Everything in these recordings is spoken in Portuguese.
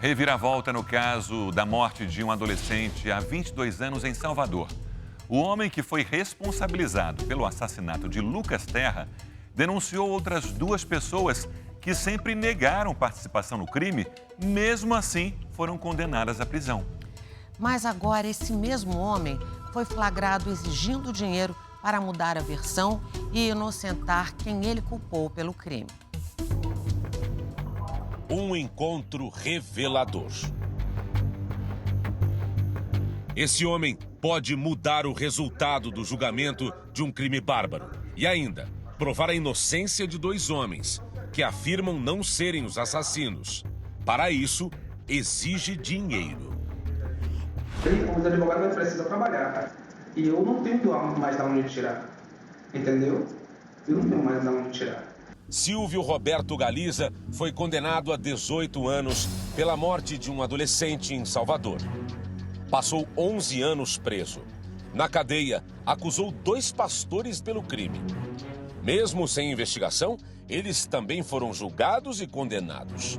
Reviravolta no caso da morte de um adolescente há 22 anos em Salvador. O homem que foi responsabilizado pelo assassinato de Lucas Terra denunciou outras duas pessoas que sempre negaram participação no crime, mesmo assim foram condenadas à prisão. Mas agora esse mesmo homem foi flagrado exigindo dinheiro para mudar a versão e inocentar quem ele culpou pelo crime. Um encontro revelador. Esse homem pode mudar o resultado do julgamento de um crime bárbaro e ainda provar a inocência de dois homens que afirmam não serem os assassinos. Para isso, exige dinheiro. Os advogados precisam trabalhar e eu não tenho mais de onde tirar, entendeu? Eu não tenho mais de onde tirar. Silvio Roberto Galiza foi condenado a 18 anos pela morte de um adolescente em Salvador. Passou 11 anos preso. Na cadeia, acusou dois pastores pelo crime. Mesmo sem investigação, eles também foram julgados e condenados.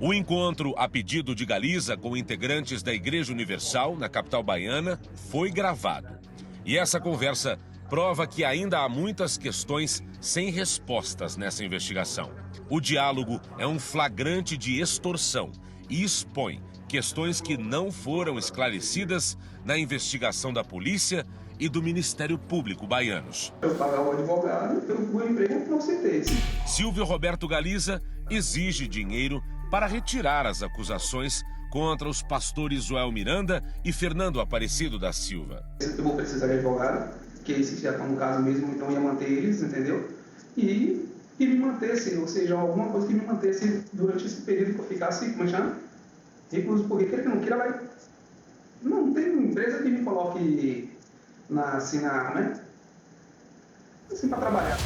O encontro a pedido de Galiza com integrantes da Igreja Universal, na capital baiana, foi gravado. E essa conversa prova que ainda há muitas questões sem respostas nessa investigação. O diálogo é um flagrante de extorsão e expõe questões que não foram esclarecidas na investigação da polícia e do Ministério Público baianos. Eu pagar o advogado, o emprego não aceitei. Silvio Roberto Galiza exige dinheiro para retirar as acusações contra os pastores Joel Miranda e Fernando Aparecido da Silva. Eu vou precisar de advogado, que esses já estão no caso mesmo, então ia manter eles, entendeu? E me mantesse, ou seja, alguma coisa que me mantesse durante esse período que eu ficasse, como chama? Recluso, porque quer que não queira, vai... Não tem empresa que me coloque assim, né? Assim, para trabalhar.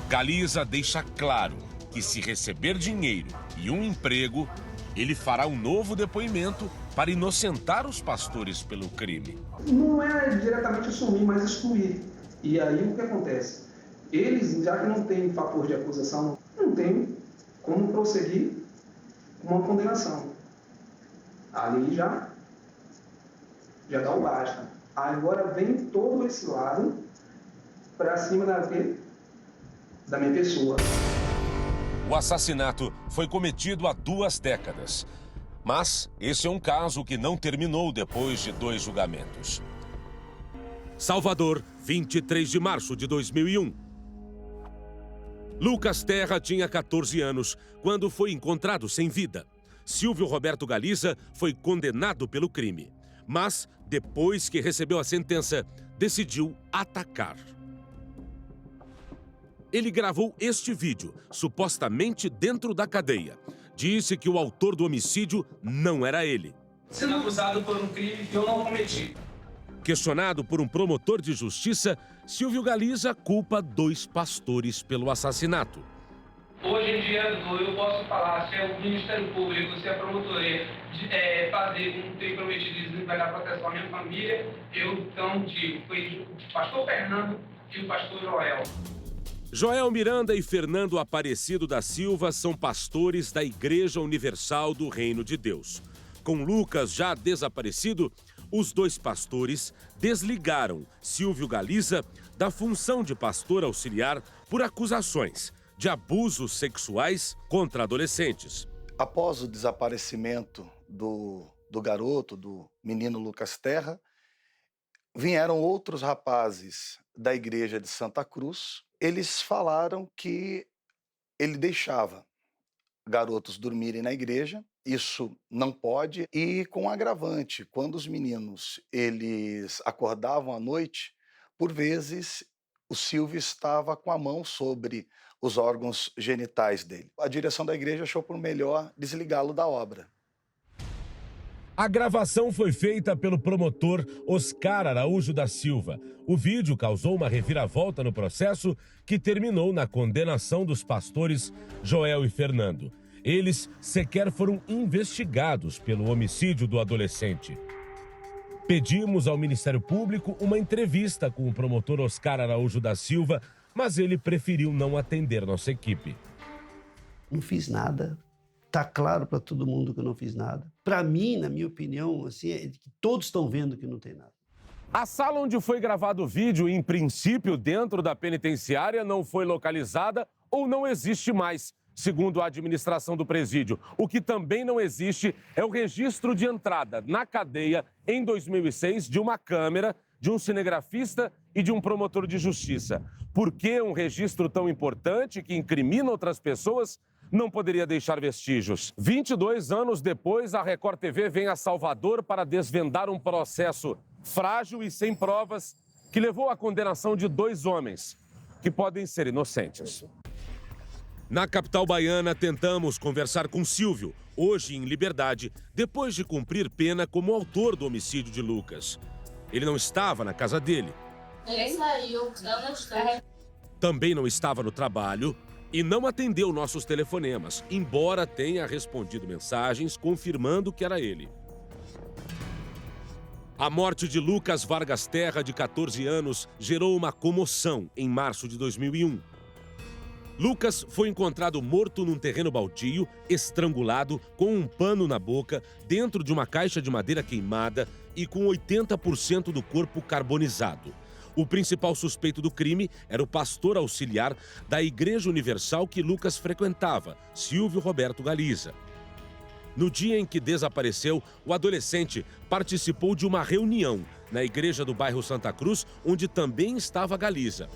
Galiza deixa claro que se receber dinheiro e um emprego, ele fará um novo depoimento para inocentar os pastores pelo crime. Não é diretamente assumir, mas excluir. E aí o que acontece? Eles, já que não tem fator de acusação, não tem como prosseguir com uma condenação. Ali já dá o basta. Agora vem todo esse lado para cima da minha pessoa. O assassinato foi cometido há 2 décadas. Mas esse é um caso que não terminou depois de 2 julgamentos. Salvador, 23 de março de 2001. Lucas Terra tinha 14 anos quando foi encontrado sem vida. Silvio Roberto Galiza foi condenado pelo crime. Mas, depois que recebeu a sentença, decidiu atacar. Ele gravou este vídeo, supostamente dentro da cadeia. Disse que o autor do homicídio não era ele. Sendo acusado por um crime que eu não cometi. Questionado por um promotor de justiça, Silvio Galiza culpa 2 pastores pelo assassinato. Hoje em dia, eu posso falar se é o Ministério Público, se é a promotoria fazer um ter prometido de vai dar proteção à minha família, eu então digo, foi o pastor Fernando e o pastor Joel. Joel Miranda e Fernando Aparecido da Silva são pastores da Igreja Universal do Reino de Deus. Com Lucas já desaparecido, os 2 pastores desligaram Silvio Galiza da função de pastor auxiliar por acusações de abusos sexuais contra adolescentes. Após o desaparecimento do garoto, do menino Lucas Terra, vieram outros rapazes da igreja de Santa Cruz. Eles falaram que ele deixava garotos dormirem na igreja, isso não pode, e com agravante, quando os meninos eles acordavam à noite, por vezes o Silvio estava com a mão sobre os órgãos genitais dele. A direção da igreja achou por melhor desligá-lo da obra. A gravação foi feita pelo promotor Oscar Araújo da Silva. O vídeo causou uma reviravolta no processo que terminou na condenação dos pastores Joel e Fernando. Eles sequer foram investigados pelo homicídio do adolescente. Pedimos ao Ministério Público uma entrevista com o promotor Oscar Araújo da Silva, mas ele preferiu não atender nossa equipe. Não fiz nada Tá claro para todo mundo que eu não fiz nada. Para mim, na minha opinião, assim, é que todos estão vendo que não tem nada. A sala onde foi gravado o vídeo, em princípio dentro da penitenciária, não foi localizada ou não existe mais, segundo a administração do presídio. O que também não existe é o registro de entrada na cadeia em 2006 de uma câmera, de um cinegrafista e de um promotor de justiça. Por que um registro tão importante que incrimina outras pessoas não poderia deixar vestígios? 22 anos depois, a Record TV vem a Salvador para desvendar um processo frágil e sem provas que levou à condenação de 2 homens que podem ser inocentes. Na capital baiana, tentamos conversar com Silvio, hoje em liberdade, depois de cumprir pena como autor do homicídio de Lucas. Ele não estava na casa dele. Ele saiu, eu não estou. Também não estava no trabalho e não atendeu nossos telefonemas, embora tenha respondido mensagens confirmando que era ele. A morte de Lucas Vargas Terra, de 14 anos, gerou uma comoção em março de 2001. Lucas foi encontrado morto num terreno baldio, estrangulado, com um pano na boca, dentro de uma caixa de madeira queimada e com 80% do corpo carbonizado. O principal suspeito do crime era o pastor auxiliar da Igreja Universal que Lucas frequentava, Silvio Roberto Galiza. No dia em que desapareceu, o adolescente participou de uma reunião na igreja do bairro Santa Cruz, onde também estava Galiza.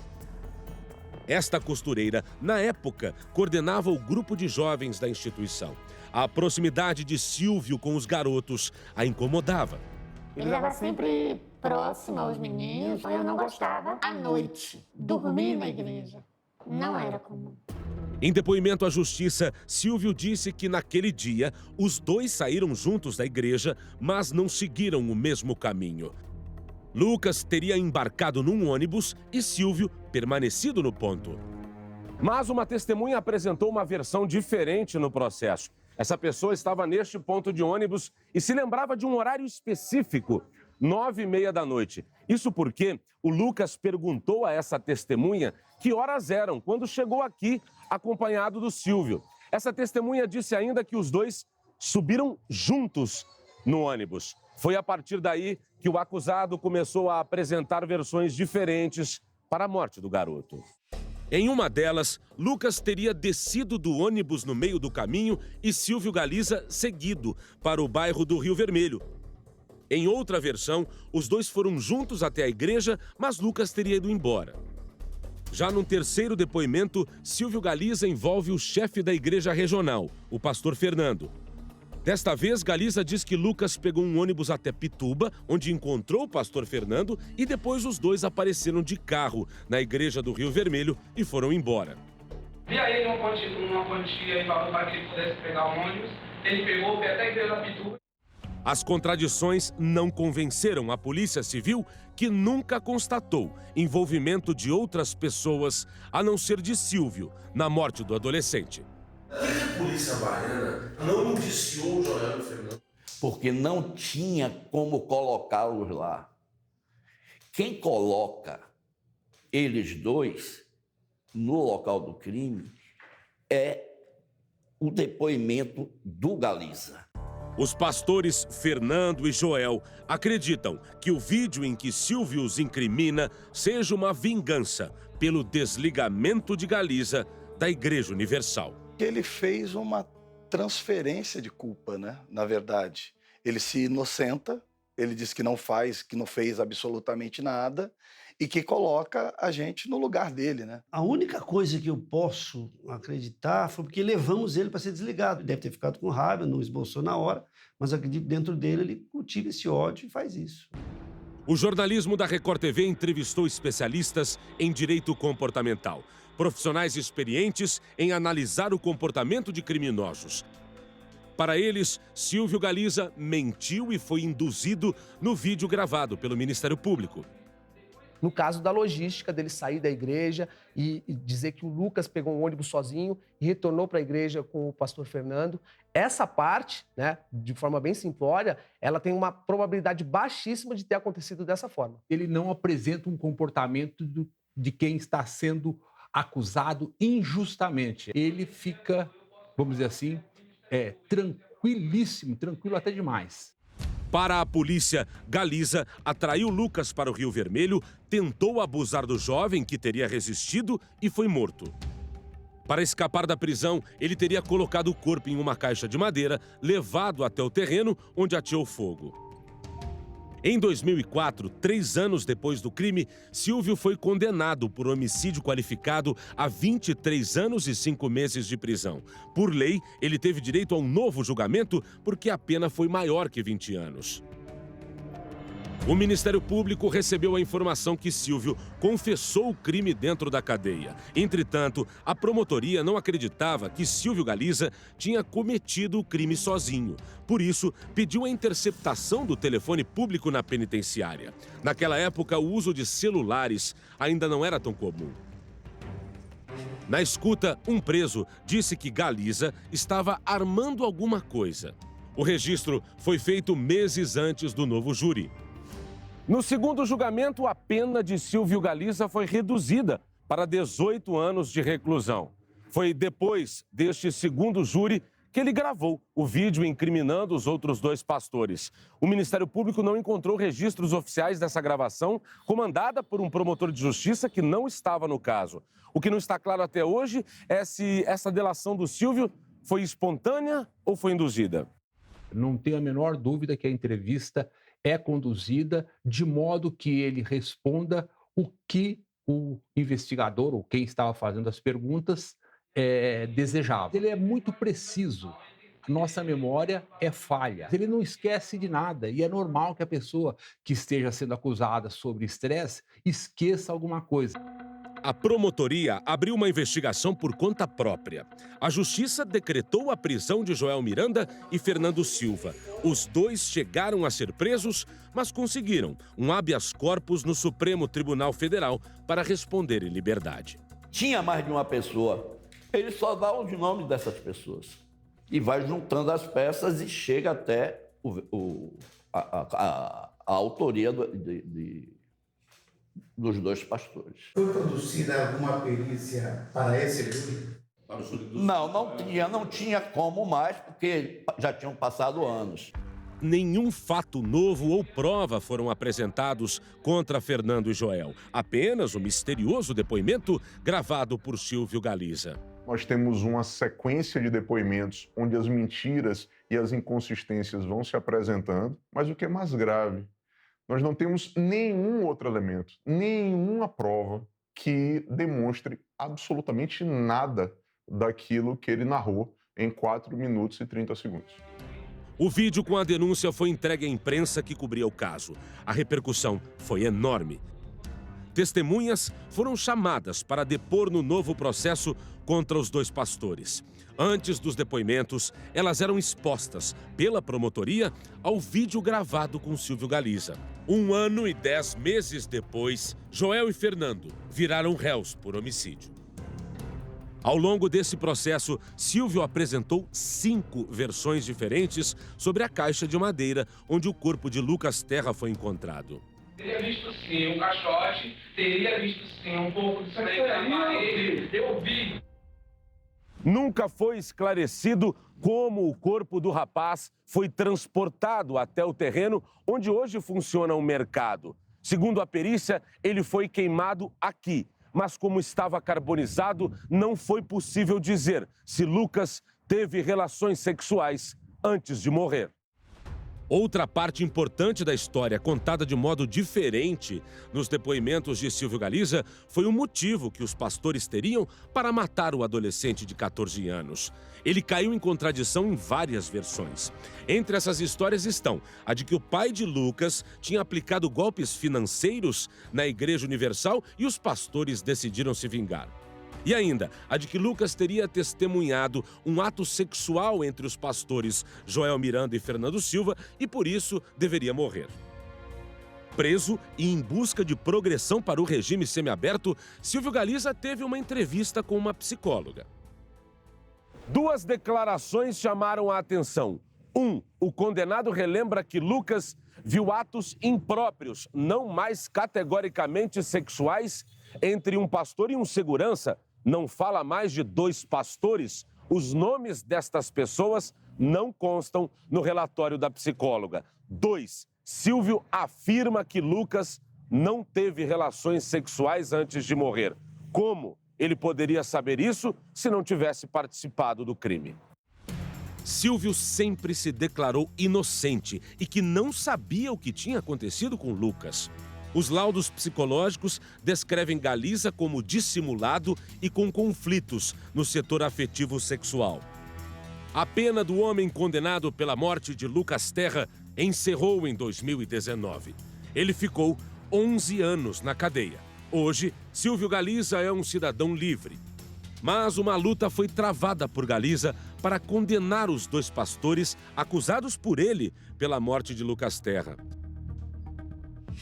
Esta costureira, na época, coordenava o grupo de jovens da instituição. A proximidade de Silvio com os garotos a incomodava. Ele estava sempre próximo aos meninos, eu não gostava. À noite, dormir na igreja não era comum. Em depoimento à justiça, Silvio disse que naquele dia os 2 saíram juntos da igreja, mas não seguiram o mesmo caminho. Lucas teria embarcado num ônibus e Silvio permanecido no ponto. Mas uma testemunha apresentou uma versão diferente no processo. Essa pessoa estava neste ponto de ônibus e se lembrava de um horário específico, 9h30 da noite. Isso porque o Lucas perguntou a essa testemunha que horas eram quando chegou aqui acompanhado do Silvio. Essa testemunha disse ainda que os 2 subiram juntos no ônibus. Foi a partir daí que o acusado começou a apresentar versões diferentes para a morte do garoto. Em uma delas, Lucas teria descido do ônibus no meio do caminho e Silvio Galiza seguido para o bairro do Rio Vermelho. Em outra versão, os 2 foram juntos até a igreja, mas Lucas teria ido embora. Já num terceiro depoimento, Silvio Galiza envolve o chefe da igreja regional, o pastor Fernando. Desta vez, Galiza diz que Lucas pegou um ônibus até Pituba, onde encontrou o pastor Fernando, e depois os 2 apareceram de carro na igreja do Rio Vermelho e foram embora. E aí, numa quantia, e falou para que ele pudesse pegar o ônibus, ele pegou, foi até a igreja da Pituba. As contradições não convenceram a Polícia Civil, que nunca constatou envolvimento de outras pessoas, a não ser de Silvio, na morte do adolescente. Por que a polícia baiana não indiciou o Joel e o Fernando? Porque não tinha como colocá-los lá. Quem coloca eles 2 no local do crime é o depoimento do Galiza. Os pastores Fernando e Joel acreditam que o vídeo em que Silvio os incrimina seja uma vingança pelo desligamento de Galiza da Igreja Universal. Ele fez uma transferência de culpa, né? Na verdade, ele se inocenta, ele diz que não fez absolutamente nada e que coloca a gente no lugar dele, né? A única coisa que eu posso acreditar foi porque levamos ele para ser desligado. Ele deve ter ficado com raiva, não esboçou na hora, mas acredito que dentro dele ele cultiva esse ódio e faz isso. O jornalismo da Record TV entrevistou especialistas em direito comportamental, profissionais experientes em analisar o comportamento de criminosos. Para eles, Silvio Galiza mentiu e foi induzido no vídeo gravado pelo Ministério Público. No caso da logística dele sair da igreja e dizer que o Lucas pegou um ônibus sozinho e retornou para a igreja com o pastor Fernando, essa parte, né, de forma bem simplória, ela tem uma probabilidade baixíssima de ter acontecido dessa forma. Ele não apresenta um comportamento de quem está sendo acusado injustamente. Ele fica, vamos dizer assim, tranquilíssimo, tranquilo até demais. Para a polícia, Galiza atraiu Lucas para o Rio Vermelho, tentou abusar do jovem, que teria resistido, e foi morto. Para escapar da prisão, ele teria colocado o corpo em uma caixa de madeira, levado até o terreno onde ateou fogo. Em 2004, 3 anos depois do crime, Silvio foi condenado por homicídio qualificado a 23 anos e 5 meses de prisão. Por lei, ele teve direito a um novo julgamento porque a pena foi maior que 20 anos. O Ministério Público recebeu a informação que Silvio confessou o crime dentro da cadeia. Entretanto, a promotoria não acreditava que Silvio Galiza tinha cometido o crime sozinho. Por isso, pediu a interceptação do telefone público na penitenciária. Naquela época, o uso de celulares ainda não era tão comum. Na escuta, um preso disse que Galiza estava armando alguma coisa. O registro foi feito meses antes do novo júri. No segundo julgamento, a pena de Silvio Galiza foi reduzida para 18 anos de reclusão. Foi depois deste segundo júri que ele gravou o vídeo incriminando os outros 2 pastores. O Ministério Público não encontrou registros oficiais dessa gravação, comandada por um promotor de justiça que não estava no caso. O que não está claro até hoje é se essa delação do Silvio foi espontânea ou foi induzida. Não tenho a menor dúvida que a entrevista é conduzida de modo que ele responda o que o investigador ou quem estava fazendo as perguntas desejava. Ele é muito preciso. Nossa memória é falha. Ele não esquece de nada e é normal que a pessoa que esteja sendo acusada sobre estresse esqueça alguma coisa. A promotoria abriu uma investigação por conta própria. A justiça decretou a prisão de Joel Miranda e Fernando Silva. Os 2 chegaram a ser presos, mas conseguiram um habeas corpus no Supremo Tribunal Federal para responder em liberdade. Tinha mais de uma pessoa. Ele só dá os nomes dessas pessoas. E vai juntando as peças e chega até a autoria dos 2 pastores. Foi produzida alguma perícia para esse júri? Não tinha como mais, porque já tinham passado anos. Nenhum fato novo ou prova foram apresentados contra Fernando e Joel. Apenas o misterioso depoimento gravado por Silvio Galiza. Nós temos uma sequência de depoimentos onde as mentiras e as inconsistências vão se apresentando, mas o que é mais grave, nós não temos nenhum outro elemento, nenhuma prova que demonstre absolutamente nada daquilo que ele narrou em 4 minutos e 30 segundos. O vídeo com a denúncia foi entregue à imprensa que cobria o caso. A repercussão foi enorme. Testemunhas foram chamadas para depor no novo processo contra os 2 pastores. Antes dos depoimentos, elas eram expostas pela promotoria ao vídeo gravado com Silvio Galiza. 1 ano e 10 meses depois, Joel e Fernando viraram réus por homicídio. Ao longo desse processo, Silvio apresentou 5 versões diferentes sobre a caixa de madeira onde o corpo de Lucas Terra foi encontrado. Teria visto sim um caixote, teria visto sim um pouco de sangue na parede, eu vi. Nunca foi esclarecido como o corpo do rapaz foi transportado até o terreno onde hoje funciona um mercado. Segundo a perícia, ele foi queimado aqui, mas como estava carbonizado, não foi possível dizer se Lucas teve relações sexuais antes de morrer. Outra parte importante da história, contada de modo diferente nos depoimentos de Silvio Galiza, foi o motivo que os pastores teriam para matar o adolescente de 14 anos. Ele caiu em contradição em várias versões. Entre essas histórias estão a de que o pai de Lucas tinha aplicado golpes financeiros na Igreja Universal e os pastores decidiram se vingar. E ainda, a de que Lucas teria testemunhado um ato sexual entre os pastores Joel Miranda e Fernando Silva e, por isso, deveria morrer. Preso e em busca de progressão para o regime semiaberto, Silvio Galiza teve uma entrevista com uma psicóloga. 2 declarações chamaram a atenção. 1, o condenado relembra que Lucas viu atos impróprios, não mais categoricamente sexuais, entre um pastor e um segurança. Não fala mais de 2 pastores Os nomes destas pessoas não constam no relatório da psicóloga. 2. Silvio afirma que Lucas não teve relações sexuais antes de morrer. Como ele poderia saber isso se não tivesse participado do crime? Silvio sempre se declarou inocente e que não sabia o que tinha acontecido com Lucas. Os laudos psicológicos descrevem Galiza como dissimulado e com conflitos no setor afetivo sexual. A pena do homem condenado pela morte de Lucas Terra encerrou em 2019. Ele ficou 11 anos na cadeia. Hoje, Silvio Galiza é um cidadão livre. Mas uma luta foi travada por Galiza para condenar os 2 pastores acusados por ele pela morte de Lucas Terra.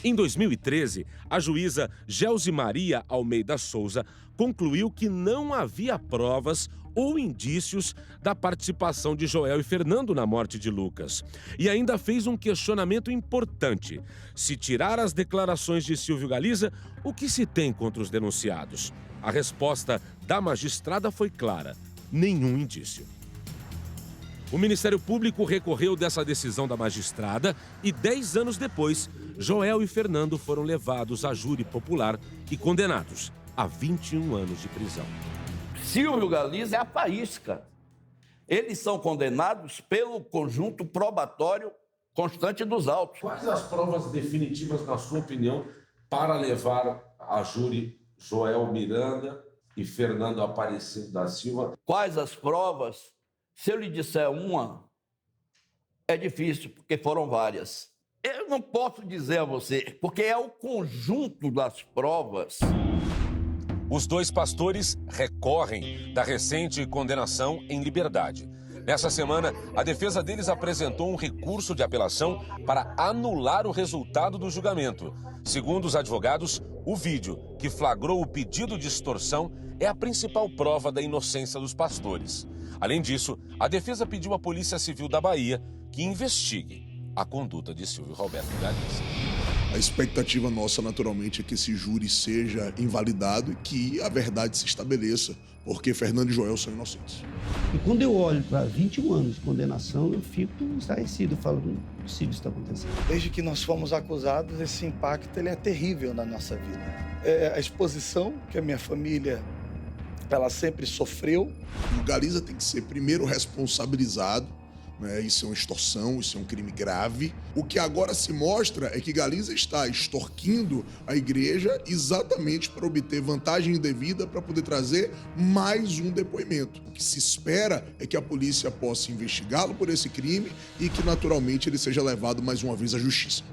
Em 2013, a juíza Gelsi Maria Almeida Souza concluiu que não havia provas ou indícios da participação de Joel e Fernando na morte de Lucas. E ainda fez um questionamento importante. Se tirar as declarações de Silvio Galiza, o que se tem contra os denunciados? A resposta da magistrada foi clara: nenhum indício. O Ministério Público recorreu dessa decisão da magistrada e 10 anos depois, Joel e Fernando foram levados a júri popular e condenados a 21 anos de prisão. Silvio Galiza é a faísca. Eles são condenados pelo conjunto probatório constante dos autos. Quais as provas definitivas, na sua opinião, para levar a júri Joel Miranda e Fernando Aparecido da Silva? Quais as provas? Se eu lhe disser uma, é difícil, porque foram várias. Eu não posso dizer a você, porque é o conjunto das provas. Os 2 pastores recorrem da recente condenação em liberdade. Nessa semana, a defesa deles apresentou um recurso de apelação para anular o resultado do julgamento. Segundo os advogados, o vídeo que flagrou o pedido de extorsão é a principal prova da inocência dos pastores. Além disso, a defesa pediu à Polícia Civil da Bahia que investigue a conduta de Silvio Roberto Galiza. A expectativa nossa, naturalmente, é que esse júri seja invalidado e que a verdade se estabeleça, porque Fernando e Joel são inocentes. E quando eu olho para 21 anos de condenação, eu fico estarrecido, eu falo, não é possível isso está acontecendo. Desde que nós fomos acusados, esse impacto ele é terrível na nossa vida. A exposição que a minha família ela sempre sofreu. O Galiza tem que ser primeiro responsabilizado, né? Isso é uma extorsão, isso é um crime grave. O que agora se mostra é que Galiza está extorquindo a igreja exatamente para obter vantagem indevida para poder trazer mais um depoimento. O que se espera é que a polícia possa investigá-lo por esse crime e que naturalmente ele seja levado mais uma vez à justiça.